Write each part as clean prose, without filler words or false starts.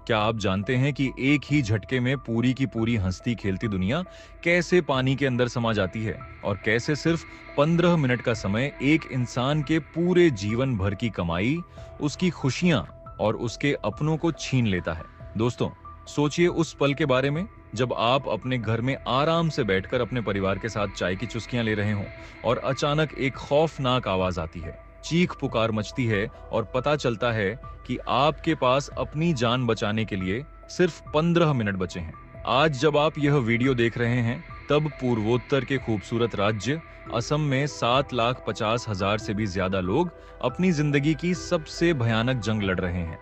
क्या आप जानते हैं कि एक ही झटके में पूरी की पूरी हंसती खेलती दुनिया कैसे पानी के अंदर समा जाती है और कैसे सिर्फ 15 मिनट का समय एक इंसान के पूरे जीवन भर की कमाई, उसकी खुशियां और उसके अपनों को छीन लेता है। दोस्तों, सोचिए उस पल के बारे में जब आप अपने घर में आराम से बैठकर अपने परिवार के साथ चाय की चुस्कियां ले रहे हों और अचानक एक खौफनाक आवाज आती है, चीख पुकार मचती है और पता चलता है कि आपके पास अपनी जान बचाने के लिए सिर्फ 15 मिनट बचे हैं। आज जब आप यह वीडियो देख रहे हैं, तब पूर्वोत्तर के खूबसूरत राज्य असम में 7,50,000 से भी ज्यादा लोग अपनी जिंदगी की सबसे भयानक जंग लड़ रहे हैं।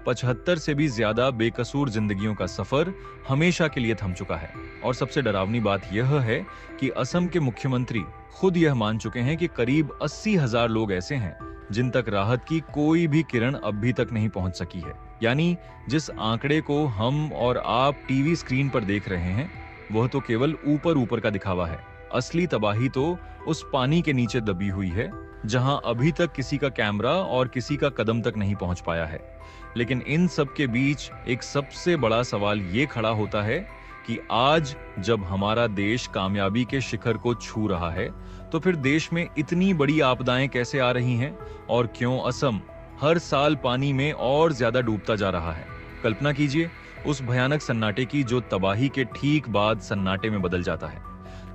75 से भी ज्यादा बेकसूर जिंदगियों का सफर हमेशा के लिए थम चुका है। और सबसे डरावनी बात यह है कि असम के मुख्यमंत्री खुद यह मान चुके हैं कि करीब 80,000 लोग ऐसे हैं जिन तक राहत की कोई भी किरण अभी तक नहीं पहुंच सकी है। यानी जिस आंकड़े को हम और आप टीवी स्क्रीन पर देख रहे हैं, वह तो केवल ऊपर ऊपर का दिखावा है। असली तबाही तो उस पानी के नीचे दबी हुई है, जहां अभी तक किसी का कैमरा और किसी का कदम तक नहीं पहुंच पाया है। लेकिन इन सब के बीच एक सबसे बड़ा सवाल ये खड़ा होता है कि आज जब हमारा देश कामयाबी के शिखर को छू रहा है, तो फिर देश में इतनी बड़ी आपदाएं कैसे आ रही हैं और क्यों असम हर साल पानी में और ज्यादा डूबता जा रहा है। कल्पना कीजिए उस भयानक सन्नाटे की जो तबाही के ठीक बाद सन्नाटे में बदल जाता है।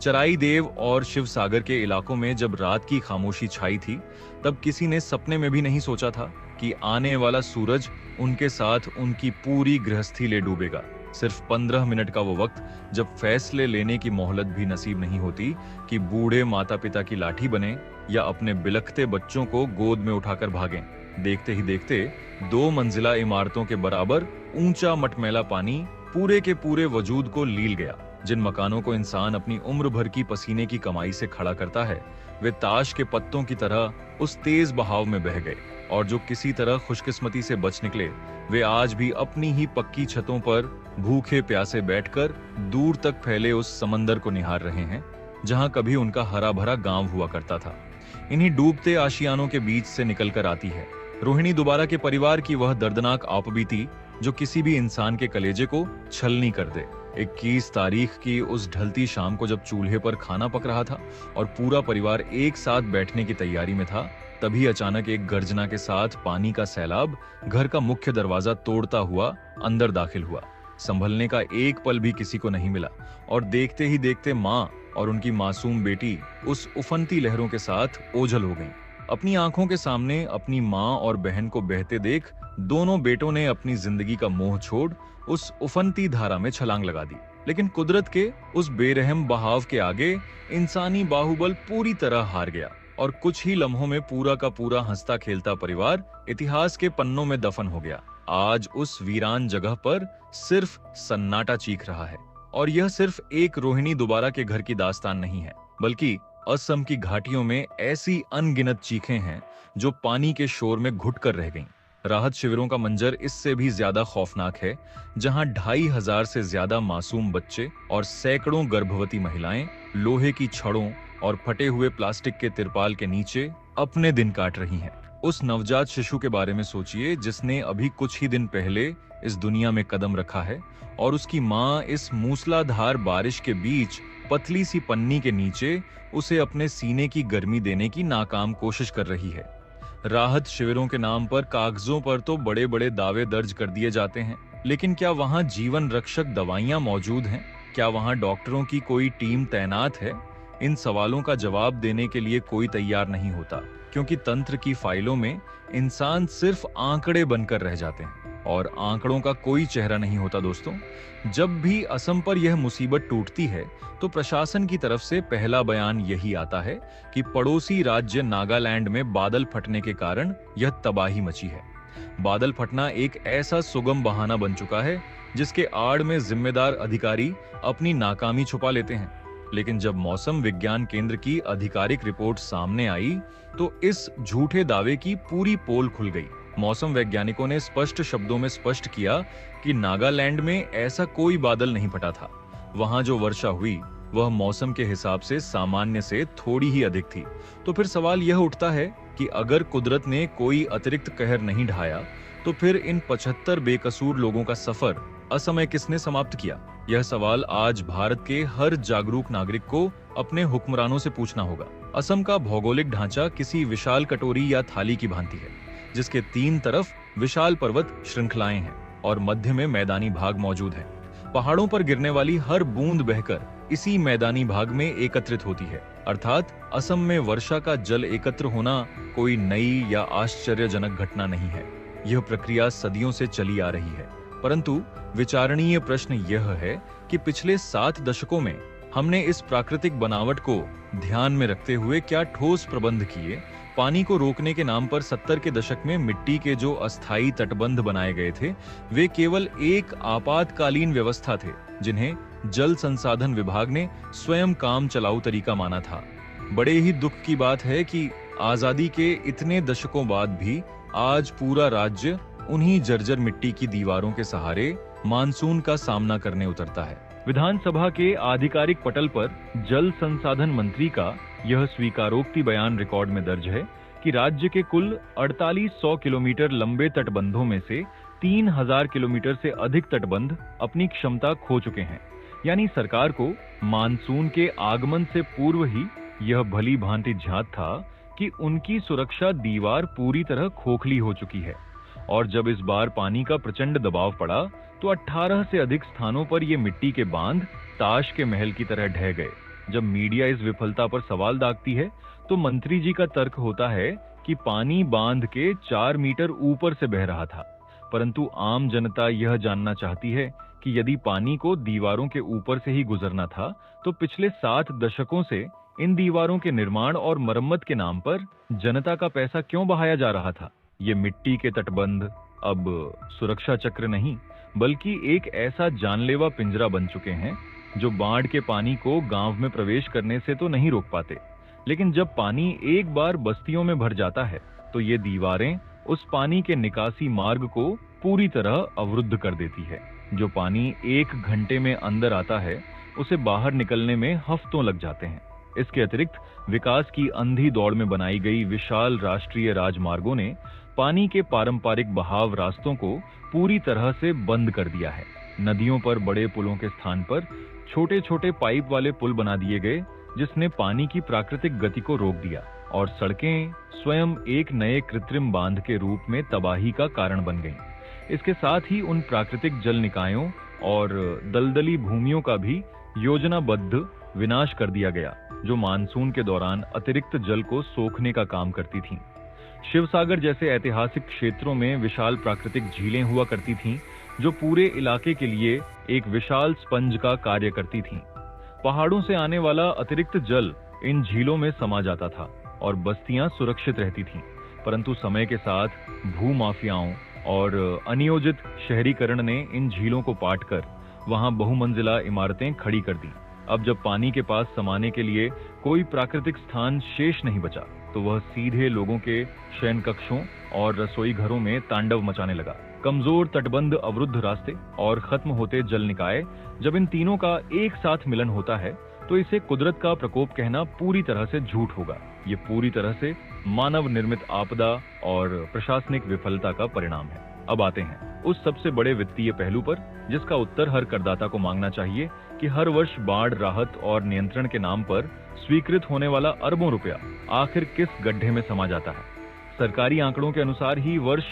चराई देव और शिव सागर के इलाकों में जब रात की खामोशी छाई थी, तब किसी ने सपने में भी नहीं सोचा था कि आने वाला सूरज उनके साथ उनकी पूरी गृहस्थी ले डूबेगा। सिर्फ 15 मिनट का वो वक्त जब फैसले लेने की मोहलत भी नसीब नहीं होती कि बूढ़े माता पिता की लाठी बने या अपने बिलखते बच्चों को गोद में उठाकर भागें। देखते ही देखते 2 मंजिला इमारतों के बराबर ऊंचा मटमैला पानी पूरे के पूरे वजूद को लील गया। जिन मकानों को इंसान अपनी उम्र भर की पसीने की कमाई से खड़ा करता है, वे ताश के पत्तों की तरह उस तेज बहाव में बह गए। और जो किसी तरह खुशकिस्मती से बच निकले, वे आज भी अपनी ही पक्की छतों पर भूखे प्यासे बैठकर दूर तक फैले उस समंदर को निहार रहे हैं, जहां कभी उनका हरा भरा गांव हुआ करता था। इन्हीं डूबते आशियानों के बीच से निकलकर आती है रोहिणी दोबारा के परिवार की वह दर्दनाक आपबीती जो किसी भी इंसान के कलेजे को छलनी कर दे। 21 तारीख की उस ढलती शाम को जब चूल्हे पर खाना पक रहा था और पूरा परिवार एक साथ बैठने की तैयारी में था, तभी अचानक एक गर्जना के साथ पानी का सैलाब घर का मुख्य दरवाजा तोड़ता हुआ अंदर दाखिल हुआ। संभलने का एक पल भी किसी को नहीं मिला और देखते ही देखते माँ और उनकी मासूम बेटी उस उफनती लहरों के साथ ओझल हो गईं। अपनी आंखों के सामने अपनी माँ और बहन को बहते देख दोनों बेटों ने अपनी जिंदगी का मोह छोड़ उस उफनती धारा में छलांग लगा दी। लेकिन कुदरत के उस बेरहम बहाव के आगे इंसानी बाहुबल पूरी तरह हार गया और कुछ ही लम्हों में पूरा का पूरा हंसता खेलता परिवार इतिहास के पन्नों में दफन हो गया। आज उस वीरान जगह पर सिर्फ सन्नाटा चीख रहा है। और यह सिर्फ एक रोहिणी दोबारा के घर की दास्तान नहीं है, बल्कि असम की घाटियों में ऐसी अनगिनत चीखें हैं जो पानी के शोर में घुट कर रह गईं। राहत शिविरों का मंजर इससे भी ज्यादा खौफनाक है, जहां 2,500 से ज्यादा मासूम बच्चे और सैकड़ों गर्भवती महिलाएं लोहे की छड़ों और फटे हुए प्लास्टिक के तिरपाल के नीचे अपने दिन काट रही हैं। उस नवजात शिशु के बारे में सोचिए जिसने अभी कुछ ही दिन पहले इस दुनिया में कदम रखा है और उसकी माँ इस मूसलाधार बारिश के बीच पतली सी पन्नी के नीचे उसे अपने सीने की गर्मी देने की नाकाम कोशिश कर रही है। राहत शिविरों के नाम पर कागजों पर तो बड़े बड़े दावे दर्ज कर दिए जाते हैं, लेकिन क्या वहां जीवन रक्षक दवाइयां मौजूद हैं? क्या वहां डॉक्टरों की कोई टीम तैनात है? इन सवालों का जवाब देने के लिए कोई तैयार नहीं होता, क्योंकि तंत्र की फाइलों में इंसान सिर्फ आंकड़े बनकर रह जाते हैं और आंकड़ों का कोई चेहरा नहीं होता। दोस्तों, जब भी असम पर यह मुसीबत टूटती है, तो प्रशासन की तरफ से पहला बयान यही आता है कि पड़ोसी राज्य नागालैंड में बादल फटने के कारण यह तबाही मची है। बादल फटना एक ऐसा सुगम बहाना बन चुका है जिसके आड़ में जिम्मेदार अधिकारी अपनी नाकामी छुपा लेते हैं। लेकिन जब मौसम विज्ञान केंद्र की आधिकारिक रिपोर्ट सामने आई, तो इस झूठे दावे की पूरी पोल खुल गई। मौसम वैज्ञानिकों ने स्पष्ट शब्दों में स्पष्ट किया कि नागालैंड में ऐसा कोई बादल नहीं फटा था। वहां जो वर्षा हुई वह मौसम के हिसाब से सामान्य से थोड़ी ही अधिक थी। तो फिर सवाल यह उठता है कि अगर कुदरत ने कोई अतिरिक्त कहर नहीं ढाया तो फिर इन 75 बेकसूर लोगों का सफर असमय किसने समाप्त किया? यह सवाल आज भारत के हर जागरूक नागरिक को अपने हुक्मरानों से पूछना होगा। असम का भौगोलिक ढांचा किसी विशाल कटोरी या थाली की भांति है, जिसके 3 तरफ विशाल पर्वत श्रृंखलाएं हैं और मध्य में मैदानी भाग मौजूद है। पहाड़ों पर गिरने वाली हर बूंद बहकर इसी मैदानी भाग में एकत्रित होती है। अर्थात असम में वर्षा का जल एकत्र होना कोई नई या आश्चर्यजनक घटना नहीं है। यह प्रक्रिया सदियों से चली आ रही है। परंतु विचारणीय प्रश्न यह है कि पिछले 7 दशकों में हमने इस प्राकृतिक बनावट को ध्यान में रखते हुए क्या ठोस प्रबंध किए? पानी को रोकने के नाम पर 70 के दशक में मिट्टी के जो अस्थायी तटबंध बनाए गए थे, वे केवल एक आपातकालीन व्यवस्था थे, जिन्हें जल संसाधन विभाग ने स्वयं काम चलाऊ तरीका माना था। बड़े ही दुख की बात है कि आजादी के इतने दशकों बाद भी आज पूरा राज्य उन्हीं जर्जर मिट्टी की दीवारों के सहारे मानसून का सामना करने उतरता है। विधानसभा के आधिकारिक पटल पर जल संसाधन मंत्री का यह स्वीकारोक्ति बयान रिकॉर्ड में दर्ज है कि राज्य के कुल 4800 किलोमीटर लंबे तटबंधों में से 3000 किलोमीटर से अधिक तटबंध अपनी क्षमता खो चुके हैं। यानी सरकार को मानसून के आगमन से पूर्व ही यह भली भांति ज्ञात था कि उनकी सुरक्षा दीवार पूरी तरह खोखली हो चुकी है। और जब इस बार पानी का प्रचंड दबाव पड़ा तो 18 से अधिक स्थानों पर ये मिट्टी के बांध ताश के महल की तरह ढह गए। जब मीडिया इस विफलता पर सवाल दागती है तो मंत्री जी का तर्क होता है कि पानी बांध के 4 मीटर ऊपर से बह रहा था। परंतु आम जनता यह जानना चाहती है कि यदि पानी को दीवारों के ऊपर से ही गुजरना था तो पिछले 7 दशकों से इन दीवारों के निर्माण और मरम्मत के नाम पर जनता का पैसा क्यों बहाया जा रहा था? ये मिट्टी के तटबंध अब सुरक्षा चक्र नहीं बल्कि एक ऐसा जानलेवा पिंजरा बन चुके हैं जो बाढ़ के पानी को गांव में प्रवेश करने से तो नहीं रोक पाते, लेकिन जब पानी एक बार बस्तियों में भर जाता है तो ये दीवारें उस पानी के निकासी मार्ग को पूरी तरह अवरुद्ध कर देती है। जो पानी 1 घंटे में अंदर आता है उसे बाहर निकलने में हफ्तों लग जाते हैं। इसके अतिरिक्त विकास की अंधी दौड़ में बनाई गई विशाल राष्ट्रीय राजमार्गों ने पानी के पारंपरिक बहाव रास्तों को पूरी तरह से बंद कर दिया है। नदियों पर बड़े पुलों के स्थान पर छोटे छोटे पाइप वाले पुल बना दिए गए, जिसने पानी की प्राकृतिक गति को रोक दिया, और सड़कें स्वयं एक नए कृत्रिम बांध के रूप में तबाही का कारण बन गईं। इसके साथ ही उन प्राकृतिक जल निकायों और दलदली भूमियों का भी योजनाबद्ध विनाश कर दिया गया, जो मानसून के दौरान अतिरिक्त जल को सोखने का काम करती थीं। शिवसागर जैसे ऐतिहासिक क्षेत्रों में विशाल प्राकृतिक झीलें हुआ करती थीं, जो पूरे इलाके के लिए एक विशाल स्पंज का कार्य करती थीं। पहाड़ों से आने वाला अतिरिक्त जल इन झीलों में समा जाता था और बस्तियां सुरक्षित रहती थीं। परंतु समय के साथ भूमाफियाओं और अनियोजित शहरीकरण ने इन झीलों को पाटकर वहां बहुमंजिला इमारतें खड़ी कर दी। अब जब पानी के पास समाने के लिए कोई प्राकृतिक स्थान शेष नहीं बचा तो वह सीधे लोगों के शयन कक्षों और रसोई घरों में तांडव मचाने लगा। कमजोर तटबंध, अवरुद्ध रास्ते और खत्म होते जल निकाय, जब इन तीनों का एक साथ मिलन होता है तो इसे कुदरत का प्रकोप कहना पूरी तरह से झूठ होगा। ये पूरी तरह से मानव निर्मित आपदा और प्रशासनिक विफलता का परिणाम है। अब आते हैं उस सबसे बड़े वित्तीय पहलू पर, जिसका उत्तर हर करदाता को मांगना चाहिए कि हर वर्ष बाढ़ राहत और नियंत्रण के नाम पर स्वीकृत होने वाला अरबों रुपया आखिर किस गड्ढे में समा जाता है। सरकारी आंकड़ों के अनुसार ही वर्ष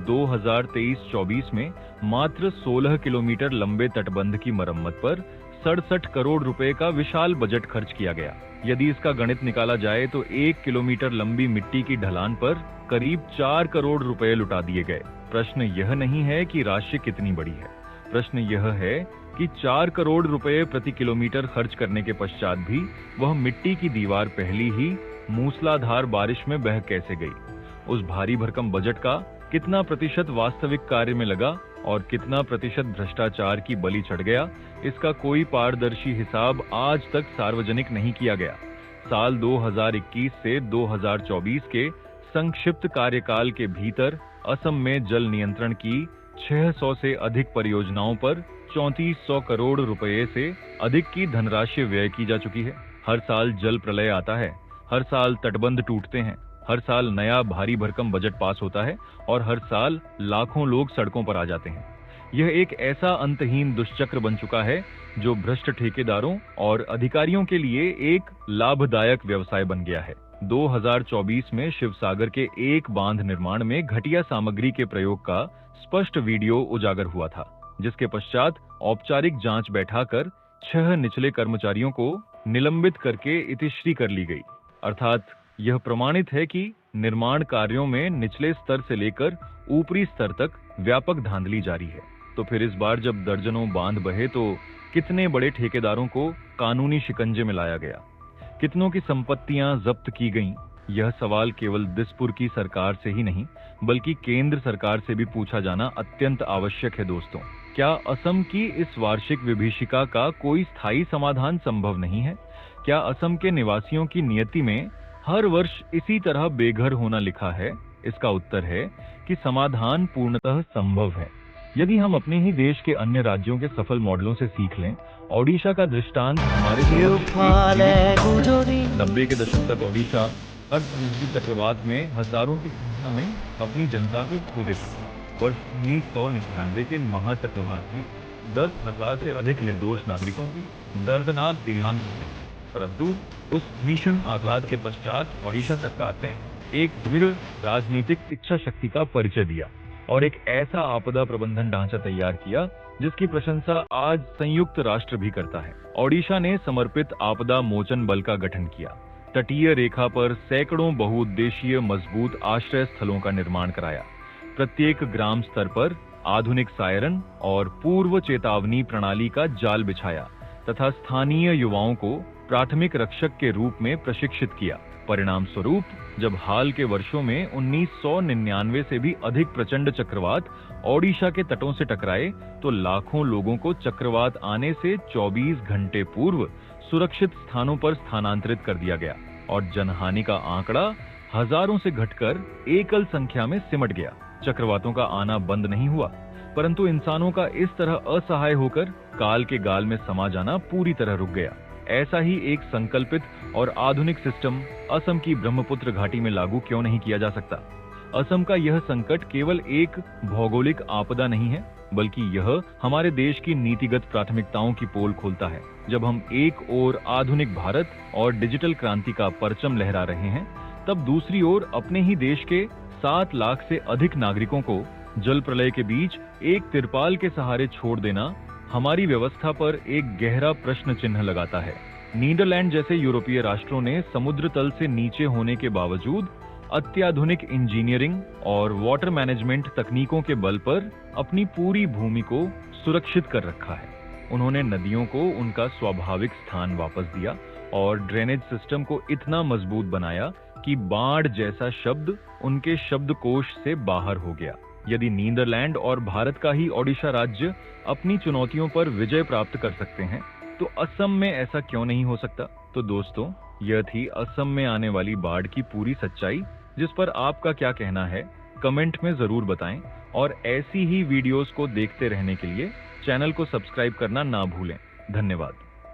2023-24 में मात्र 16 किलोमीटर लंबे तटबंध की मरम्मत पर 67 करोड़ रुपए का विशाल बजट खर्च किया गया। यदि इसका गणित निकाला जाए तो 1 किलोमीटर लंबी मिट्टी की ढलान पर करीब 4 करोड़ रुपए लुटा दिए गए। प्रश्न यह नहीं है कि राशि कितनी बड़ी है, प्रश्न यह है कि 4 करोड़ रुपए प्रति किलोमीटर खर्च करने के पश्चात भी वह मिट्टी की दीवार पहली ही मूसलाधार बारिश में बह कैसे गई। उस भारी भरकम बजट का कितना प्रतिशत वास्तविक कार्य में लगा और कितना प्रतिशत भ्रष्टाचार की बलि चढ़ गया, इसका कोई पारदर्शी हिसाब आज तक सार्वजनिक नहीं किया गया। साल 2021 से 2024 के संक्षिप्त कार्यकाल के भीतर असम में जल नियंत्रण की 600 से अधिक परियोजनाओं पर 3400 करोड़ रुपए से अधिक की धनराशि व्यय की जा चुकी है। हर साल जल प्रलय आता है, हर साल तटबंध टूटते हैं, हर साल नया भारी भरकम बजट पास होता है और हर साल लाखों लोग सड़कों पर आ जाते हैं। यह एक ऐसा अंतहीन दुष्चक्र बन चुका है जो भ्रष्ट ठेकेदारों और अधिकारियों के लिए एक लाभदायक व्यवसाय बन गया है। 2024 में शिवसागर के एक बांध निर्माण में घटिया सामग्री के प्रयोग का स्पष्ट वीडियो उजागर हुआ था, जिसके पश्चात औपचारिक जांच बैठाकर 6 निचले कर्मचारियों को निलंबित करके इतिश्री कर ली गई। अर्थात यह प्रमाणित है कि निर्माण कार्यों में निचले स्तर से लेकर ऊपरी स्तर तक व्यापक धांधली जारी है। तो फिर इस बार जब दर्जनों बांध बहे तो कितने बड़े ठेकेदारों को कानूनी शिकंजे में लाया गया, कितनों की संपत्तियां जब्त की गईं? यह सवाल केवल दिसपुर की सरकार से ही नहीं बल्कि केंद्र सरकार से भी पूछा जाना अत्यंत आवश्यक है। दोस्तों, क्या असम की इस वार्षिक विभीषिका का कोई स्थायी समाधान संभव नहीं है? क्या असम के निवासियों की नियति में हर वर्ष इसी तरह बेघर होना लिखा है? इसका उत्तर है कि समाधान पूर्णतः संभव है यदि हम अपने ही देश के अन्य राज्यों के सफल मॉडलों से सीख लें। ओडिशा का दृष्टांत हमारे 90 के दशक तक ओडिशा चक्रवात में हजारों की संख्या में अपनी जनता को खो देता। वर्ष 1999 के महाचक्रवात में 10,000 से अधिक निर्दोष नागरिकों की दर्दनाक देहांत हुए, परंतु उस भीषण आघात के पश्चात ओडिशा सरकार ने एक दृढ़ राजनीतिक इच्छा शक्ति का परिचय दिया और एक ऐसा आपदा प्रबंधन ढांचा तैयार किया जिसकी प्रशंसा आज संयुक्त राष्ट्र भी करता है। ओडिशा ने समर्पित आपदा मोचन बल का गठन किया, तटीय रेखा पर सैकड़ों बहुउद्देशीय मजबूत आश्रय स्थलों का निर्माण कराया, प्रत्येक ग्राम स्तर पर आधुनिक सायरन और पूर्व चेतावनी प्रणाली का जाल बिछाया तथा स्थानीय युवाओं को प्राथमिक रक्षक के रूप में प्रशिक्षित किया। परिणाम स्वरूप जब हाल के वर्षों में 1999 से भी अधिक प्रचंड चक्रवात ओडिशा के तटों से टकराए तो लाखों लोगों को चक्रवात आने से 24 घंटे पूर्व सुरक्षित स्थानों पर स्थानांतरित कर दिया गया और जनहानि का आंकड़ा हजारों से घटकर एकल संख्या में सिमट गया। चक्रवातों का आना बंद नहीं हुआ, परंतु इंसानों का इस तरह असहाय होकर काल के गाल में समा जाना पूरी तरह रुक गया। ऐसा ही एक संकल्पित और आधुनिक सिस्टम असम की ब्रह्मपुत्र घाटी में लागू क्यों नहीं किया जा सकता? असम का यह संकट केवल एक भौगोलिक आपदा नहीं है, बल्कि यह हमारे देश की नीतिगत प्राथमिकताओं की पोल खोलता है। जब हम एक ओर आधुनिक भारत और डिजिटल क्रांति का परचम लहरा रहे हैं, तब दूसरी ओर अपने ही देश के 7 लाख से अधिक नागरिकों को जल प्रलय के बीच एक तिरपाल के सहारे छोड़ देना हमारी व्यवस्था पर एक गहरा प्रश्न चिन्ह लगाता है। नीदरलैंड जैसे यूरोपीय राष्ट्रों ने समुद्र तल से नीचे होने के बावजूद अत्याधुनिक इंजीनियरिंग और वाटर मैनेजमेंट तकनीकों के बल पर अपनी पूरी भूमि को सुरक्षित कर रखा है। उन्होंने नदियों को उनका स्वाभाविक स्थान वापस दिया और ड्रेनेज सिस्टम को इतना मजबूत बनाया कि बाढ़ जैसा शब्द उनके शब्दकोश से बाहर हो गया। यदि नीदरलैंड और भारत का ही ओडिशा राज्य अपनी चुनौतियों पर विजय प्राप्त कर सकते हैं, तो असम में ऐसा क्यों नहीं हो सकता? तो दोस्तों, यह थी असम में आने वाली बाढ़ की पूरी सच्चाई, जिस पर आपका क्या कहना है कमेंट में जरूर बताएं और ऐसी ही वीडियोस को देखते रहने के लिए चैनल को सब्सक्राइब करना ना भूलें। धन्यवाद।